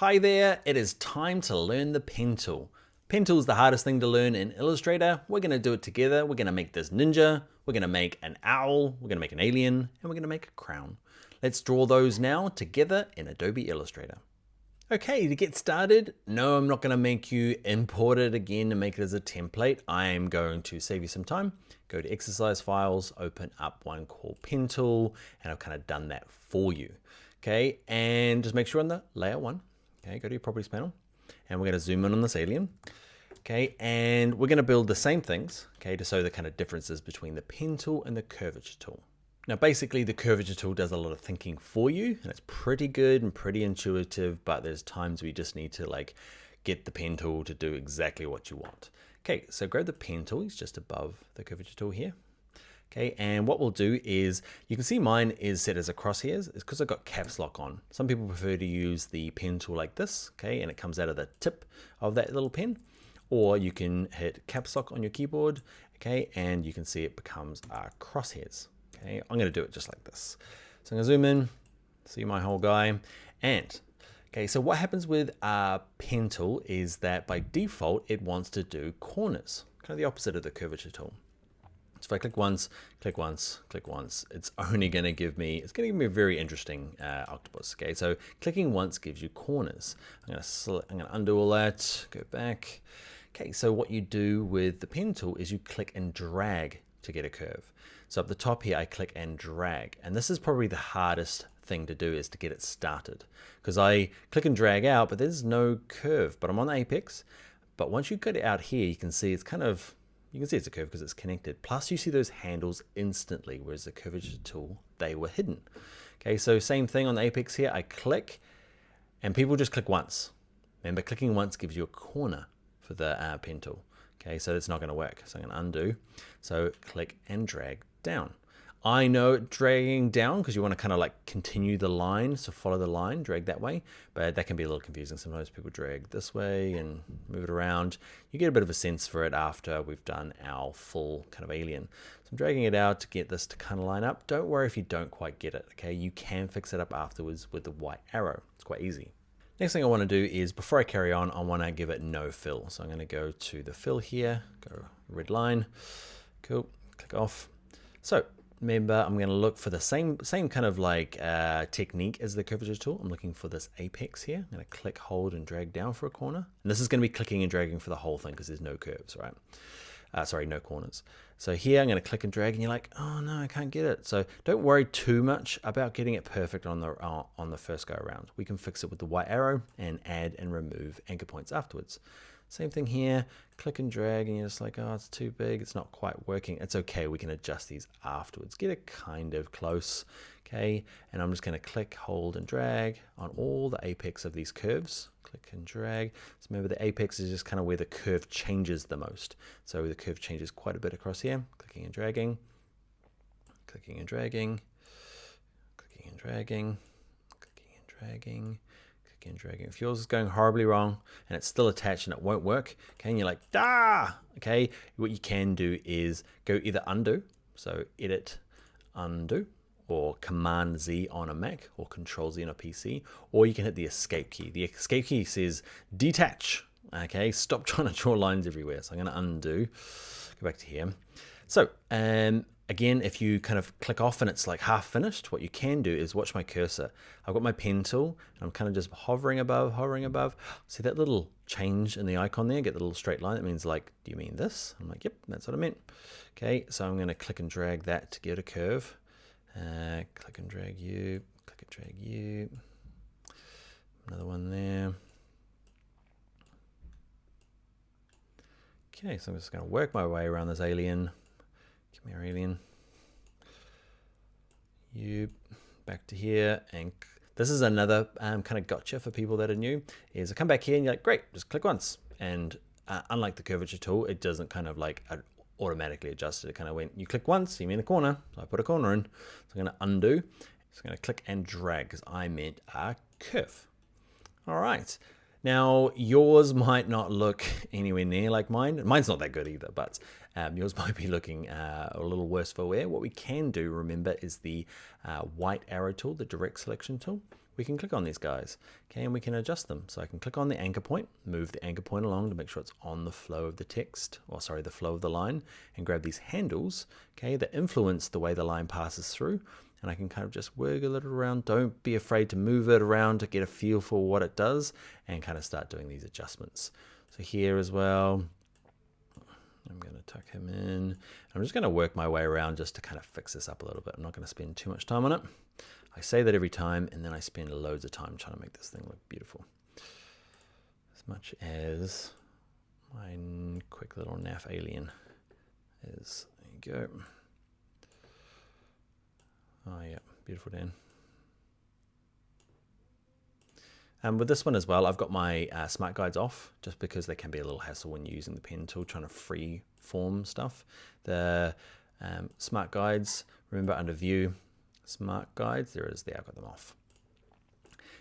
Hi there, it is time to learn the pen tool. Pen tool is the hardest thing to learn in Illustrator. We're going to do it together. We're going to make this ninja, we're going to make an owl, we're going to make an alien, and we're going to make a crown. Let's draw those now together in Adobe Illustrator. Okay, to get started, no, I'm not going to make you import it again and make it as a template. I'm going to save you some time. Go to exercise files, open up one called pen tool, and I've kind of done that for you. Okay, and just make sure on the layer one. Okay, go to your properties panel, and we're going to zoom in on this alien. Okay, and we're going to build the same things, okay, to show the kind of differences between the pen tool and the curvature tool. Now, basically, the curvature tool does a lot of thinking for you, and it's pretty good and pretty intuitive, but there's times we just need to like get the pen tool to do exactly what you want. Okay, so grab the pen tool, it's just above the curvature tool here. Okay, and what we'll do is, you can see mine is set as a crosshairs. It's because I've got caps lock on. Some people prefer to use the pen tool like this, okay, and it comes out of the tip of that little pen. Or you can hit caps lock on your keyboard, okay, and you can see it becomes crosshairs. Okay, I'm going to do it just like this. So I'm going to zoom in, see my whole guy, and okay, so what happens with our pen tool is that by default it wants to do corners, kind of the opposite of the curvature tool. So if I click once, click once, click once, it's only going to give me, a very interesting octopus. Okay, so clicking once gives you corners. I'm going to undo all that, go back. Okay, so what you do with the pen tool is you click and drag to get a curve. So up the top here, I click and drag, and this is probably the hardest thing to do, is to get it started, because I click and drag out, but there's no curve. But I'm on the apex. But once you get it out here, you can see it's kind of, you can see it's a curve because it's connected. Plus you see those handles instantly, whereas the curvature tool, they were hidden. Okay, so same thing on the apex here. I click, and people just click once. Remember, clicking once gives you a corner for the pen tool. Okay, so it's not going to work. So I'm going to undo. So click and drag down. I know dragging down because you want to kind of like continue the line, so follow the line, drag that way, but that can be a little confusing. Sometimes people drag this way and move it around. You get a bit of a sense for it after we've done our full kind of alien. So I'm dragging it out to get this to kind of line up. Don't worry if you don't quite get it, okay? You can fix it up afterwards with the white arrow. It's quite easy. Next thing I want to do is, before I carry on, I want to give it no fill. So I'm going to go to the fill here, go red line, cool, click off. So remember, I'm going to look for the same kind of like technique as the curvature tool. I'm looking for this apex here. I'm going to click, hold, and drag down for a corner. And this is going to be clicking and dragging for the whole thing because there's no curves, right? Sorry, no corners. So here I'm going to click and drag, and you're like, oh no, I can't get it. So don't worry too much about getting it perfect on the first go around. We can fix it with the white arrow and add and remove anchor points afterwards. Same thing here, click and drag, and you're just like, oh, it's too big, it's not quite working. It's okay, we can adjust these afterwards. Get it kind of close, okay? And I'm just gonna click, hold, and drag on all the apex of these curves. Click and drag. So remember, the apex is just kind of where the curve changes the most. So the curve changes quite a bit across here. Clicking and dragging, clicking and dragging, clicking and dragging, clicking and dragging, and dragging. If yours is going horribly wrong and it's still attached and it won't work, okay, and you're like, okay, what you can do is go either undo, so edit, undo, or Command Z on a Mac, or Control Z on a PC, or you can hit the escape key. The escape key says detach, okay, stop trying to draw lines everywhere. So I'm going to undo, go back to here. So, again, if you kind of click off and it's like half finished, what you can do is watch my cursor. I've got my pen tool, and I'm kind of just hovering above, hovering above. See that little change in the icon there? Get the little straight line. That means like, do you mean this? I'm like, yep, that's what I meant. Okay, so I'm going to click and drag that to get a curve. Click and drag you, click and drag you. Another one there. Okay, so I'm just going to work my way around this alien. Give me our alien. You back to here, and this is another kind of gotcha for people that are new. Is I come back here and you're like, great, just click once, and unlike the curvature tool, it doesn't kind of like automatically adjust it. It kind of went, you click once, you mean a corner, so I put a corner in. So I'm going to undo. So I'm going to click and drag because I meant a curve. All right. Now, yours might not look anywhere near like mine. Mine's not that good either, but yours might be looking a little worse for wear. What we can do, remember, is the white arrow tool, the direct selection tool. we can click on these guys, okay, and we can adjust them. So I can click on the anchor point, move the anchor point along to make sure it's on the flow of the text, or sorry, the flow of the line, and grab these handles, okay, that influence the way the line passes through. And I can kind of just wiggle it around. Don't be afraid to move it around to get a feel for what it does and kind of start doing these adjustments. So here as well, I'm going to tuck him in. I'm just going to work my way around just to kind of fix this up a little bit. I'm not going to spend too much time on it. I say that every time, and then I spend loads of time trying to make this thing look beautiful. As much as my quick little naff alien is. There you go. Oh yeah, beautiful, Dan. And with this one as well, I've got my smart guides off just because they can be a little hassle when you're using the pen tool trying to free form stuff. The smart guides, remember under view, smart guides, there it is there, I've got them off.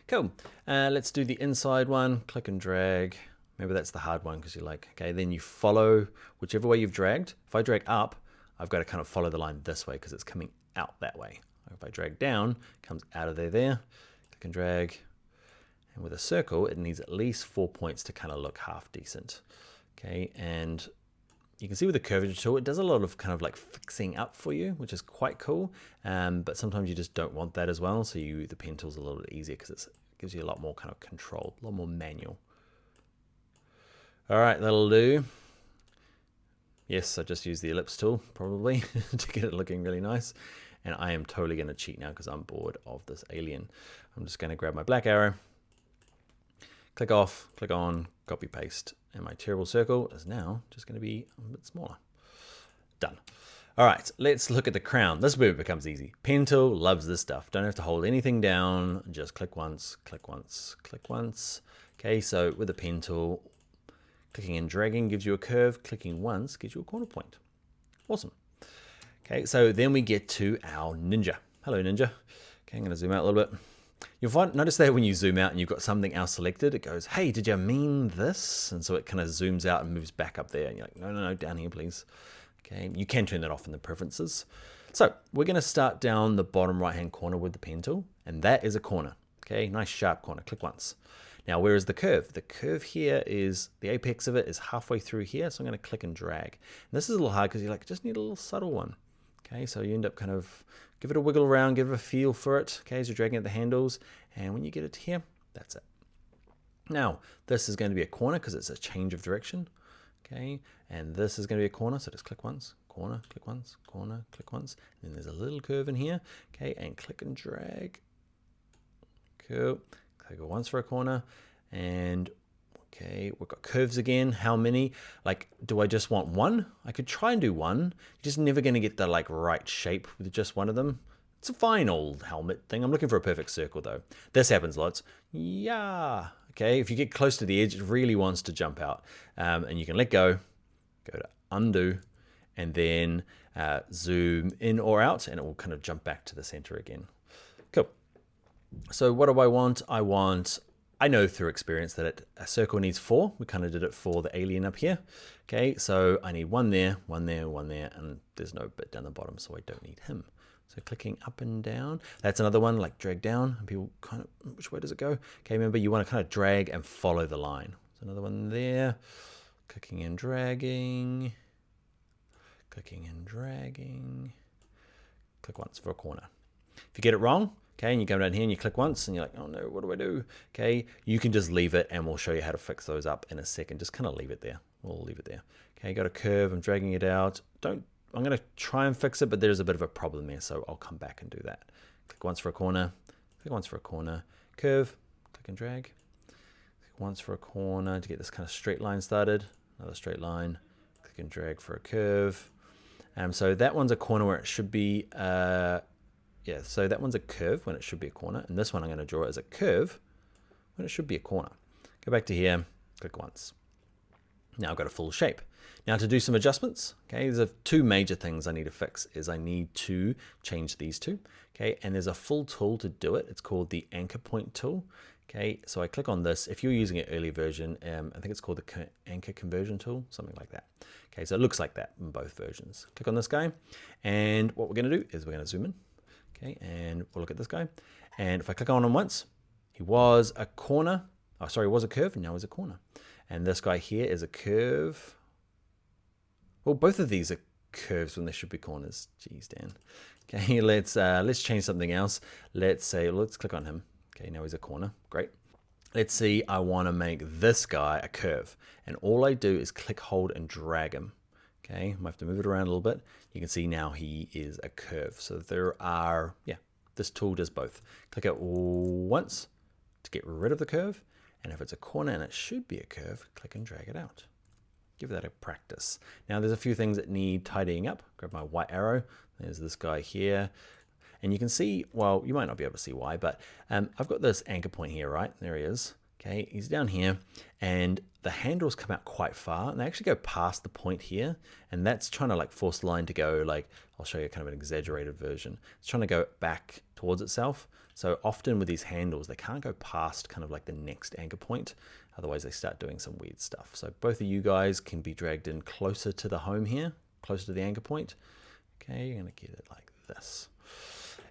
Cool, let's do the inside one, click and drag. Maybe that's the hard one because you're like, okay, then you follow whichever way you've dragged. If I drag up, I've got to kind of follow the line this way because it's coming out that way. If I drag down, it comes out of there, click and drag. And with a circle, it needs at least 4 points to kind of look half decent. Okay, and you can see with the curvature tool, it does a lot of kind of like fixing up for you, which is quite cool. But sometimes you just don't want that as well. So the pen tool's a little bit easier because it gives you a lot more kind of control, a lot more manual. All right, that'll do. Yes, I just used the ellipse tool probably to get it looking really nice. And I am totally going to cheat now because I'm bored of this alien. I'm just going to grab my black arrow, click off, click on, copy paste. And my terrible circle is now just going to be a bit smaller. Done. All right, let's look at the crown. This is where it becomes easy. Pen tool loves this stuff. Don't have to hold anything down. Just click once, click once, click once. Okay, so with the pen tool, clicking and dragging gives you a curve. Clicking once gives you a corner point. Awesome. Okay, so then we get to our ninja. Hello, ninja. Okay, I'm going to zoom out a little bit. You'll notice that when you zoom out and you've got something else selected, it goes, hey, did you mean this? And so it kind of zooms out and moves back up there. And you're like, no, no, no, down here, please. Okay, you can turn that off in the preferences. So we're going to start down the bottom right-hand corner with the pen tool, and that is a corner. Okay, nice sharp corner. Click once. Now, where is the curve? The curve here is, the apex of it is halfway through here, so I'm going to click and drag. And this is a little hard because you like just need a little subtle one. Okay, so you end up kind of give it a wiggle around, give it a feel for it, okay, as you're dragging at the handles, and when you get it here, that's it. Now, this is going to be a corner because it's a change of direction, okay, and this is going to be a corner, so just click once, corner, click once, corner, click once, and then there's a little curve in here, okay, and click and drag. Cool, click once for a corner, and okay, we've got curves again. How many? Like, do I just want one? I could try and do one. You're just never going to get the like right shape with just one of them. It's a fine old helmet thing. I'm looking for a perfect circle though. This happens lots. Yeah. Okay, if you get close to the edge, it really wants to jump out. And you can let go to undo, and then zoom in or out, and it will kind of jump back to the center again. Cool. So what do I want? I know through experience that a circle needs 4. We kind of did it for the alien up here. Okay, so I need one there, one there, one there, and there's no bit down the bottom, so I don't need him. So clicking up and down. That's another one, like drag down, and people kind of, which way does it go? Okay, remember you want to kind of drag and follow the line. So another one there, clicking and dragging, clicking and dragging, click once for a corner. If you get it wrong, okay, and you come down here and you click once and you're like, oh no, what do I do? Okay, you can just leave it and we'll show you how to fix those up in a second. Just kind of leave it there. We'll leave it there. Okay, got a curve, I'm dragging it out. I'm gonna try and fix it, but there's a bit of a problem there, so I'll come back and do that. Click once for a corner, click once for a corner, curve, click and drag. Click once for a corner to get this kind of straight line started. Another straight line, click and drag for a curve. So that one's a corner where it should be, yeah, so that one's a curve when it should be a corner, and this one I'm going to draw as a curve when it should be a corner. Go back to here, click once. Now I've got a full shape. Now to do some adjustments, okay, there's 2 major things I need to fix. Is I need to change these 2, okay, and there's a full tool to do it. It's called the anchor point tool. Okay, so I click on this. If you're using an early version, I think it's called the anchor conversion tool, something like that. Okay, so it looks like that in both versions. Click on this guy, and what we're going to do is we're going to zoom in. Okay, and we'll look at this guy. And if I click on him once, He was a corner. Oh, sorry, was a curve, and now he's a corner. And this guy here is a curve. Well, both of these are curves when they should be corners. Jeez, Dan. Okay, let's change something else. Let's click on him. Okay, now he's a corner. Great. Let's see, I want to make this guy a curve. And all I do is click, hold, and drag him. Okay, I might have to move it around a little bit. You can see now he is a curve. So there are, yeah, this tool does both. Click it once to get rid of the curve. And if it's a corner and it should be a curve, click and drag it out. Give that a practice. Now there's a few things that need tidying up. Grab my white arrow. There's this guy here. And you can see, well, you might not be able to see why, but I've got this anchor point here, right? There he is. Okay, he's down here, and the handles come out quite far, and they actually go past the point here, and that's trying to like force the line to go like, I'll show you kind of an exaggerated version. It's trying to go back towards itself. So often with these handles, they can't go past kind of like the next anchor point. Otherwise they start doing some weird stuff. So both of you guys can be dragged in closer to the home here, closer to the anchor point. Okay, you're gonna get it like this.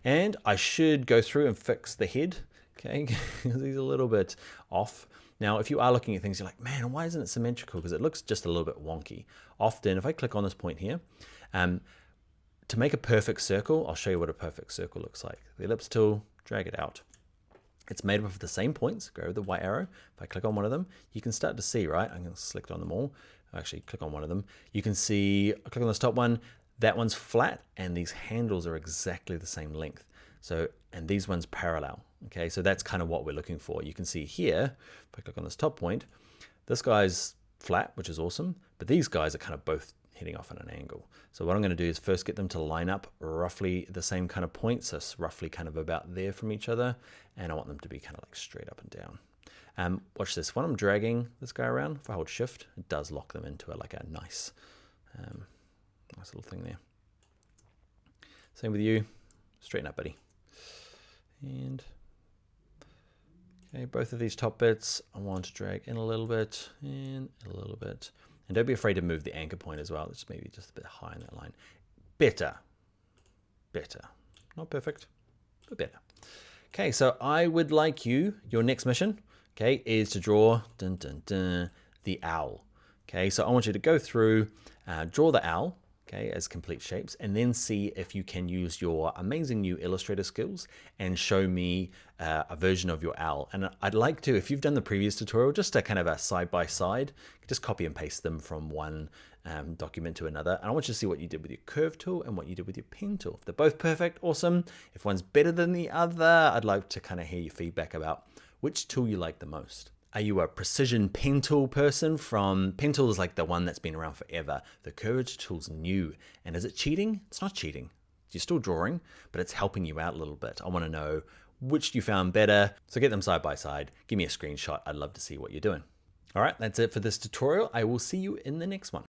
And I should go through and fix the head, okay, because he's a little bit off. Now, if you are looking at things, you're like, man, why isn't it symmetrical? Because it looks just a little bit wonky. Often, if I click on this point here, to make a perfect circle, I'll show you what a perfect circle looks like. The ellipse tool, drag it out. It's made up of the same points. Go with the white arrow. If I click on one of them, you can start to see, right? I'm going to select on them all. Actually, click on one of them. You can see, I click on this top one. That one's flat, and these handles are exactly the same length. So, and these ones parallel. Okay, so that's kind of what we're looking for. You can see here, if I click on this top point, this guy's flat, which is awesome, but these guys are kind of both hitting off at an angle. So what I'm going to do is first get them to line up roughly the same kind of points, so it's roughly kind of about there from each other, and I want them to be kind of like straight up and down. Watch this. When I'm dragging this guy around, if I hold shift, it does lock them into like a nice little thing there. Same with you. Straighten up, buddy. And okay, both of these top bits, I want to drag in a little bit and a little bit. And don't be afraid to move the anchor point as well. It's maybe just a bit high in that line. Better. Not perfect, but better. Okay, so I would like your next mission, okay, is to draw the owl. Okay, so I want you to go through, draw the owl, okay, as complete shapes, and then see if you can use your amazing new Illustrator skills and show me a version of your owl. And I'd like to, if you've done the previous tutorial, just a kind of a side-by-side, just copy and paste them from one document to another. And I want you to see what you did with your curve tool and what you did with your pen tool. If they're both perfect, awesome. If one's better than the other, I'd like to kind of hear your feedback about which tool you like the most. Are you a precision pen tool person? Pen tool is like the one that's been around forever. The curvature tool's new. And is it cheating? It's not cheating. You're still drawing, but it's helping you out a little bit. I want to know which you found better. So get them side by side. Give me a screenshot. I'd love to see what you're doing. All right, that's it for this tutorial. I will see you in the next one.